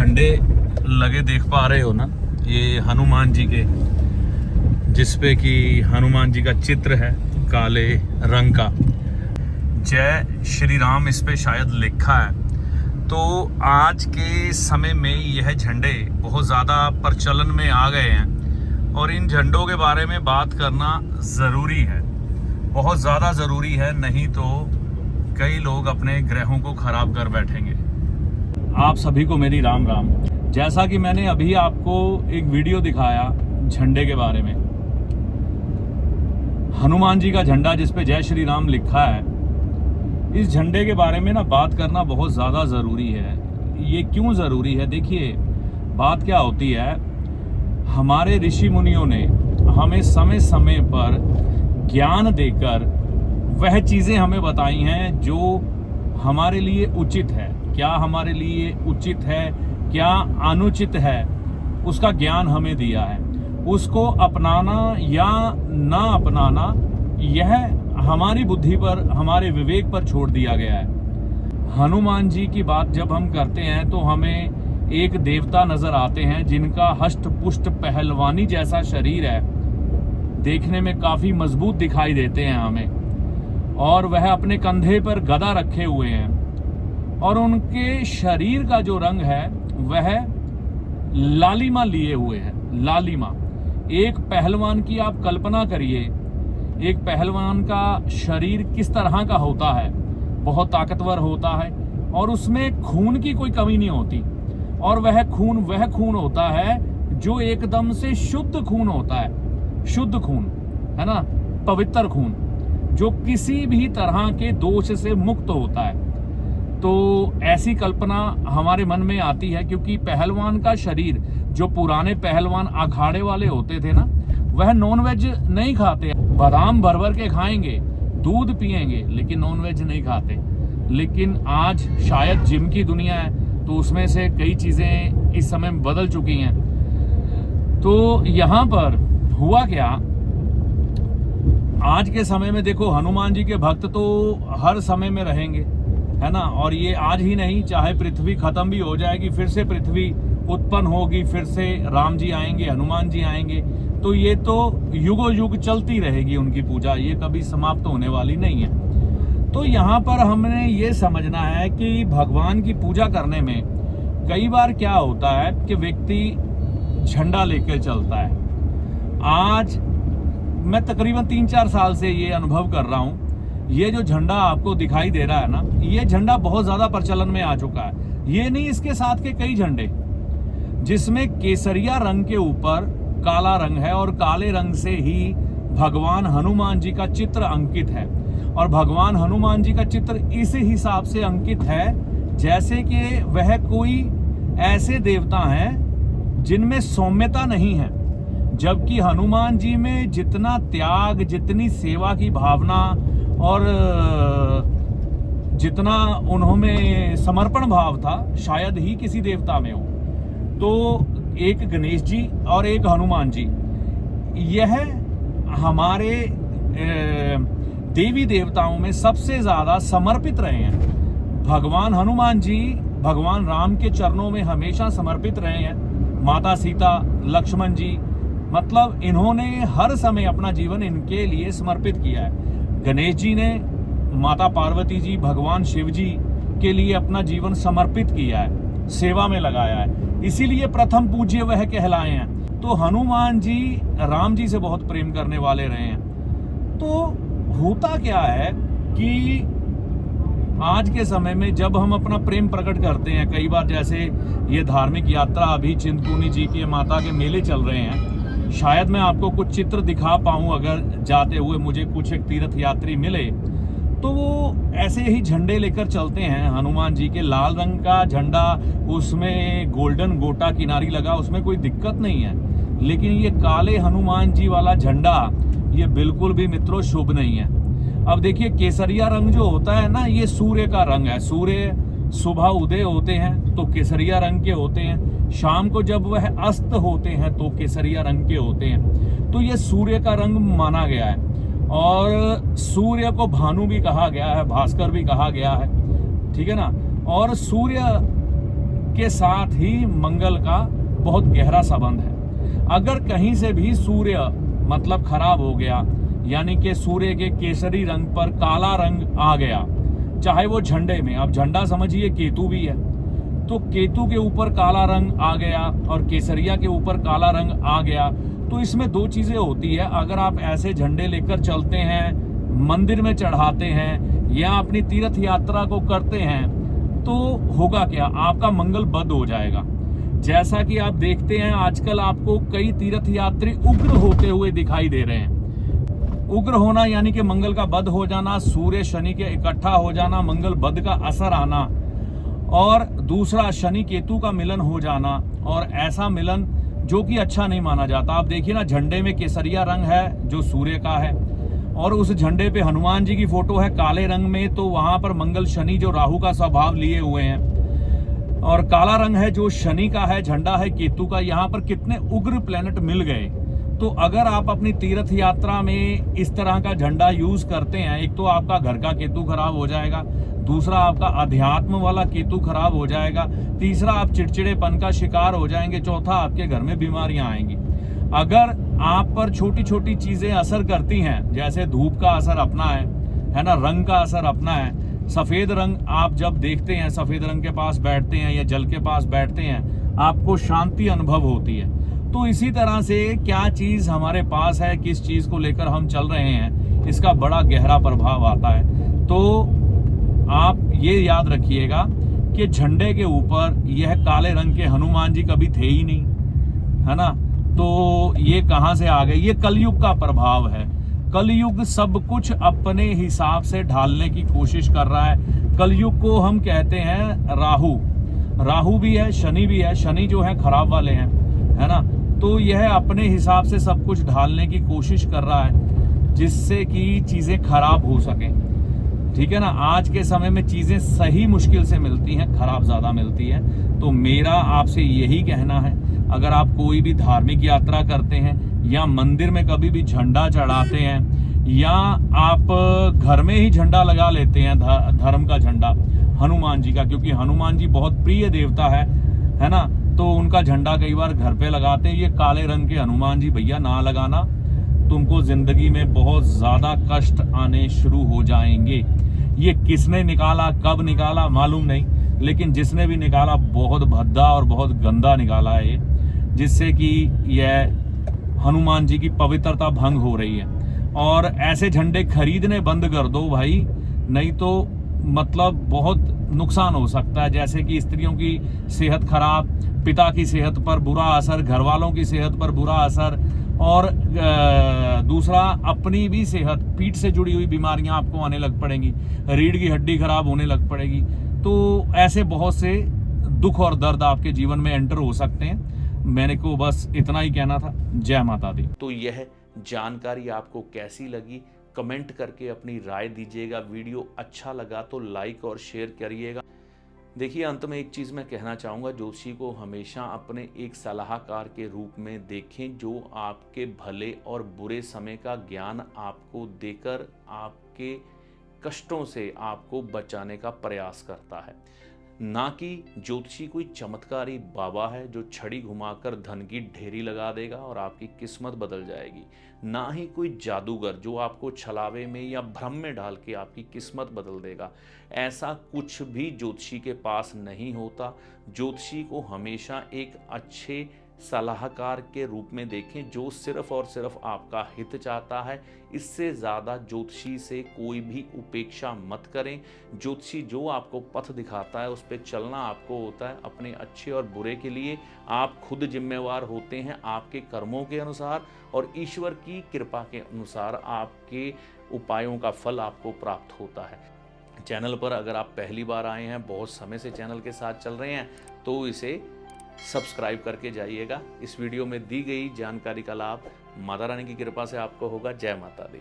झंडे लगे देख पा रहे हो ना, ये हनुमान जी के, जिसपे कि हनुमान जी का चित्र है काले रंग का। जय श्री राम इस पे शायद लिखा है। तो आज के समय में यह झंडे बहुत ज़्यादा प्रचलन में आ गए हैं और इन झंडों के बारे में बात करना ज़रूरी है, बहुत ज़्यादा ज़रूरी है, नहीं तो कई लोग अपने ग्रहों को खराब कर बैठेंगे। आप सभी को मेरी राम राम। जैसा कि मैंने अभी आपको एक वीडियो दिखाया झंडे के बारे में, हनुमान जी का झंडा जिस पे जय श्री राम लिखा है, इस झंडे के बारे में ना बात करना बहुत ज़्यादा ज़रूरी है। ये क्यों ज़रूरी है? देखिए, बात क्या होती है, हमारे ऋषि मुनियों ने हमें समय समय पर ज्ञान देकर वह चीज़ें हमें बताई हैं जो हमारे लिए उचित है। क्या हमारे लिए उचित है, क्या अनुचित है, उसका ज्ञान हमें दिया है। उसको अपनाना या ना अपनाना यह हमारी बुद्धि पर, हमारे विवेक पर छोड़ दिया गया है। हनुमान जी की बात जब हम करते हैं तो हमें एक देवता नजर आते हैं जिनका हष्ट पुष्ट पहलवानी जैसा शरीर है, देखने में काफी मजबूत दिखाई देते हैं हमें, और वह अपने कंधे पर गदा रखे हुए हैं और उनके शरीर का जो रंग है वह लालिमा लिए हुए है। लालिमा, एक पहलवान की आप कल्पना करिए, एक पहलवान का शरीर किस तरह का होता है, बहुत ताकतवर होता है और उसमें खून की कोई कमी नहीं होती, और वह खून होता है जो एकदम से शुद्ध खून होता है, शुद्ध खून है ना, पवित्र खून, जो किसी भी तरह के दोष से मुक्त होता है। तो ऐसी कल्पना हमारे मन में आती है, क्योंकि पहलवान का शरीर, जो पुराने पहलवान अखाड़े वाले होते थे ना, वह नॉनवेज नहीं खाते, बादाम भर भर के खाएंगे, दूध पिएंगे, लेकिन नॉनवेज नहीं खाते। लेकिन आज शायद जिम की दुनिया है तो उसमें से कई चीज़ें इस समय बदल चुकी हैं। तो यहाँ पर हुआ क्या, आज के समय में देखो, हनुमान जी के भक्त तो हर समय में रहेंगे, है ना, और ये आज ही नहीं, चाहे पृथ्वी खत्म भी हो जाएगी, फिर से पृथ्वी उत्पन्न होगी, फिर से राम जी आएंगे, हनुमान जी आएंगे, तो ये तो युगो युग चलती रहेगी उनकी पूजा, ये कभी समाप्त होने वाली नहीं है। तो यहाँ पर हमने ये समझना है कि भगवान की पूजा करने में कई बार क्या होता है कि व्यक्ति झंडा लेकर चलता है। आज मैं तकरीबन 3-4 साल से ये अनुभव कर रहा हूँ, ये जो झंडा आपको दिखाई दे रहा है ना, ये झंडा बहुत ज़्यादा प्रचलन में आ चुका है। ये नहीं, इसके साथ के कई झंडे जिसमें केसरिया रंग के ऊपर काला रंग है और काले रंग से ही भगवान हनुमान जी का चित्र अंकित है। और भगवान हनुमान जी का चित्र इस हिसाब से अंकित है जैसे कि वह कोई ऐसे देवता हैं जिनमें सौम्यता नहीं है, जबकि हनुमान जी में जितना त्याग, जितनी सेवा की भावना और जितना उन्होंने समर्पण भाव था, शायद ही किसी देवता में हो। तो एक गणेश जी और एक हनुमान जी, यह हमारे देवी देवताओं में सबसे ज्यादा समर्पित रहे हैं। भगवान हनुमान जी भगवान राम के चरणों में हमेशा समर्पित रहे हैं। माता सीता, लक्ष्मण जी, मतलब इन्होंने हर समय अपना जीवन इनके लिए समर्पित किया है। गणेश जी ने माता पार्वती जी, भगवान शिव जी के लिए अपना जीवन समर्पित किया है, सेवा में लगाया है, इसीलिए प्रथम पूज्य वह कहलाए हैं। तो हनुमान जी राम जी से बहुत प्रेम करने वाले रहे हैं। तो होता क्या है कि आज के समय में जब हम अपना प्रेम प्रकट करते हैं, कई बार जैसे ये धार्मिक यात्रा, अभी चिंतपूर्णी जी के माता के मेले चल रहे हैं, शायद मैं आपको कुछ चित्र दिखा पाऊं, अगर जाते हुए मुझे कुछ एक तीर्थ यात्री मिले तो वो ऐसे ही झंडे लेकर चलते हैं। हनुमान जी के लाल रंग का झंडा, उसमें गोल्डन गोटा किनारी लगा, उसमें कोई दिक्कत नहीं है। लेकिन ये काले हनुमान जी वाला झंडा, ये बिल्कुल भी मित्रों शुभ नहीं है। अब देखिए, केसरिया रंग जो होता है ना, ये सूर्य का रंग है। सूर्य सुबह उदय होते हैं तो केसरिया रंग के होते हैं, शाम को जब वह अस्त होते हैं तो केसरिया रंग के होते हैं। तो ये सूर्य का रंग माना गया है, और सूर्य को भानु भी कहा गया है, भास्कर भी कहा गया है, ठीक है ना। और सूर्य के साथ ही मंगल का बहुत गहरा संबंध है। अगर कहीं से भी सूर्य मतलब खराब हो गया, यानी कि सूर्य के केसरी रंग पर काला रंग आ गया, चाहे वो झंडे में, अब झंडा समझिए केतु भी है, तो केतु के ऊपर काला रंग आ गया और केसरिया के ऊपर काला रंग आ गया, तो इसमें दो चीजें होती है। अगर आप ऐसे झंडे लेकर चलते हैं, मंदिर में चढ़ाते हैं या अपनी तीर्थ यात्रा को करते हैं, तो होगा क्या, आपका मंगल बद हो जाएगा। जैसा कि आप देखते हैं आजकल आपको कई तीर्थ यात्री उग्र होते हुए दिखाई दे रहे हैं। उग्र होना यानी कि मंगल का बद हो जाना, सूर्य शनि के इकट्ठा हो जाना, मंगल बद का असर आना, और दूसरा शनि केतु का मिलन हो जाना, और ऐसा मिलन जो कि अच्छा नहीं माना जाता। आप देखिए ना, झंडे में केसरिया रंग है जो सूर्य का है, और उस झंडे पे हनुमान जी की फोटो है काले रंग में, तो वहां पर मंगल शनि जो राहु का स्वभाव लिए हुए हैं, और काला रंग है जो शनि का है, झंडा है केतु का। यहाँ पर कितने उग्र प्लेनेट मिल गए। तो अगर आप अपनी तीर्थ यात्रा में इस तरह का झंडा यूज करते हैं, एक तो आपका घर का केतु खराब हो जाएगा, दूसरा आपका अध्यात्म वाला केतु खराब हो जाएगा, तीसरा आप चिड़चिड़ेपन का शिकार हो जाएंगे, चौथा आपके घर में बीमारियां आएंगी। अगर आप पर छोटी छोटी चीजें असर करती हैं, जैसे धूप का असर अपना है ना, रंग का असर अपना है। सफेद रंग आप जब देखते हैं, सफेद रंग के पास बैठते हैं या जल के पास बैठते हैं, आपको शांति अनुभव होती है। तो इसी तरह से क्या चीज हमारे पास है, किस चीज को लेकर हम चल रहे हैं, इसका बड़ा गहरा प्रभाव आता है। तो आप ये याद रखिएगा कि झंडे के ऊपर यह काले रंग के हनुमान जी कभी थे ही नहीं, है ना। तो ये कहां से आ गए, ये कलयुग का प्रभाव है। कलयुग सब कुछ अपने हिसाब से ढालने की कोशिश कर रहा है। कलयुग को हम कहते हैं राहु, राहु भी है, शनि भी है। शनि जो है खराब वाले हैं, है ना। तो यह अपने हिसाब से सब कुछ ढालने की कोशिश कर रहा है, जिससे कि चीजें खराब हो सकें, ठीक है ना। आज के समय में चीजें सही मुश्किल से मिलती हैं, खराब ज्यादा मिलती है। तो मेरा आपसे यही कहना है, अगर आप कोई भी धार्मिक यात्रा करते हैं या मंदिर में कभी भी झंडा चढ़ाते हैं, या आप घर में ही झंडा लगा लेते हैं, धर्म का झंडा हनुमान जी का, क्योंकि हनुमान जी बहुत प्रिय देवता है ना, तो उनका झंडा कई बार घर पे लगाते हैं। ये काले रंग के हनुमान जी भैया ना लगाना, तुमको जिंदगी में बहुत ज्यादा कष्ट आने शुरू हो जाएंगे। ये किसने निकाला, कब निकाला मालूम नहीं, लेकिन जिसने भी निकाला बहुत भद्दा और बहुत गंदा निकाला है ये, जिससे कि यह हनुमान जी की पवित्रता भंग हो रही है। और ऐसे झंडे खरीदने बंद कर दो भाई, नहीं तो मतलब बहुत नुकसान हो सकता है। जैसे कि स्त्रियों की सेहत खराब, पिता की सेहत पर बुरा असर, घर वालों की सेहत पर बुरा असर, और दूसरा अपनी भी सेहत, पीठ से जुड़ी हुई बीमारियां आपको आने लग पड़ेंगी, रीढ़ की हड्डी खराब होने लग पड़ेगी। तो ऐसे बहुत से दुख और दर्द आपके जीवन में एंटर हो सकते हैं। मैंने को बस इतना ही कहना था। जय माता दी। तो यह जानकारी आपको कैसी लगी, कमेंट करके अपनी राय दीजिएगा। वीडियो अच्छा लगा तो लाइक और शेयर करिएगा। देखिए, अंत में एक चीज़ मैं कहना चाहूँगा, ज्योतिषी को हमेशा अपने एक सलाहकार के रूप में देखें, जो आपके भले और बुरे समय का ज्ञान आपको देकर आपके कष्टों से आपको बचाने का प्रयास करता है। ना कि ज्योतिषी कोई चमत्कारी बाबा है जो छड़ी घुमाकर धन की ढेरी लगा देगा और आपकी किस्मत बदल जाएगी। ना ही कोई जादूगर जो आपको छलावे में या भ्रम में डाल के आपकी किस्मत बदल देगा। ऐसा कुछ भी ज्योतिषी के पास नहीं होता। ज्योतिषी को हमेशा एक अच्छे सलाहकार के रूप में देखें, जो सिर्फ और सिर्फ आपका हित चाहता है। इससे ज़्यादा ज्योतिषी से कोई भी उपेक्षा मत करें। ज्योतिषी जो आपको पथ दिखाता है उस पर चलना आपको होता है। अपने अच्छे और बुरे के लिए आप खुद जिम्मेवार होते हैं, आपके कर्मों के अनुसार और ईश्वर की कृपा के अनुसार आपके उपायों का फल आपको प्राप्त होता है। चैनल पर अगर आप पहली बार आए हैं, बहुत समय से चैनल के साथ चल रहे हैं, तो इसे सब्सक्राइब करके जाइएगा। इस वीडियो में दी गई जानकारी का लाभ माता रानी की कृपा से आपको होगा। जय माता दी।